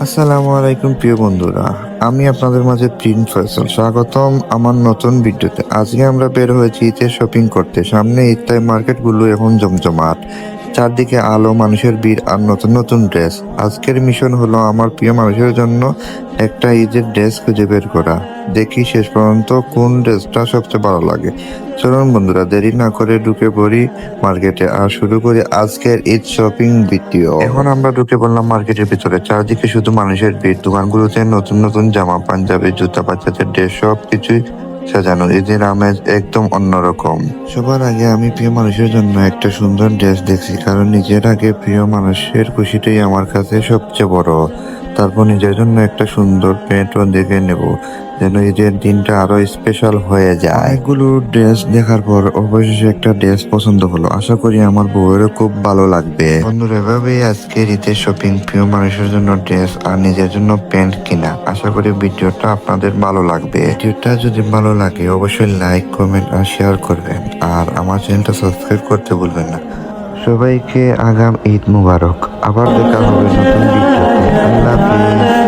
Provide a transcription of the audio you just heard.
আসসালামু আলাইকুম প্রিয় বন্ধুরা, আমি আপনাদের মাঝে প্রিন্স ফয়সাল। স্বাগতম আমার নতুন ভিডিওতে। আজকে আমরা বের হয়েছি ঈদের শপিং করতে। সামনে ঈদ তাই মার্কেটগুলো এখন জমজমাট, চারদিকে আলো, মানুষের ভিড় আর নতুন নতুন ড্রেস। আজকের মিশন হলো আমার প্রিয় মানুষের জন্য একটা ঈদের ড্রেস খুঁজে বের করা। দেখি শেষ পর্যন্ত কোন ড্রেসটা সবচেয়ে ভালো লাগে। চলুন বন্ধুরা, দেরি না করে ঢুকে পড়ি মার্কেটে আর শুরু করি আজকের ঈদ শপিং ভিডিও। এখন আমরা ঢুকে পড়লাম মার্কেটের ভিতরে। চারদিকে শুধু মানুষের ভিড়। দোকানগুলোতে নতুন নতুন জামা, পাঞ্জাবি, জুতা, বাচ্চাদের ড্রেস সব কিছুই সাজানো। ঈদের আমেজ একদম অন্যরকম। সবার আগে আমি প্রিয় মানুষের জন্য একটা সুন্দর ড্রেস দেখছি, কারণ নিজের আগে প্রিয় মানুষের খুশিটাই আমার কাছে সবচেয়ে বড়। তারপর নিজের জন্য একটা সুন্দর প্যান্টও দেখে নেব, যেন ঈদের দিনটা আরো স্পেশাল হয়ে যায়। অনেকগুলো ড্রেস দেখার পর অবশেষে একটা ড্রেস পছন্দ হলো। আশা করি আমার বউয়েরও খুব ভালো লাগবে। বন্ধুরা, এভাবেই আজকের ঈদের শপিং, প্রিয় মানুষের জন্য ড্রেস আর নিজের জন্য প্যান্ট কিনা। আশা করি ভিডিওটা আপনাদের ভালো লাগবে। ভিডিওটা যদি ভালো লাগে অবশ্যই লাইক, কমেন্ট আর শেয়ার করবেন, আর আমার চ্যানেলটা সাবস্ক্রাইব করতে ভুলবেন না। সবাইকে আগাম ঈদ মুবারক। আবার দেখা হবে নতুন ভিডিওতে। আল্লাহ হাফিজ।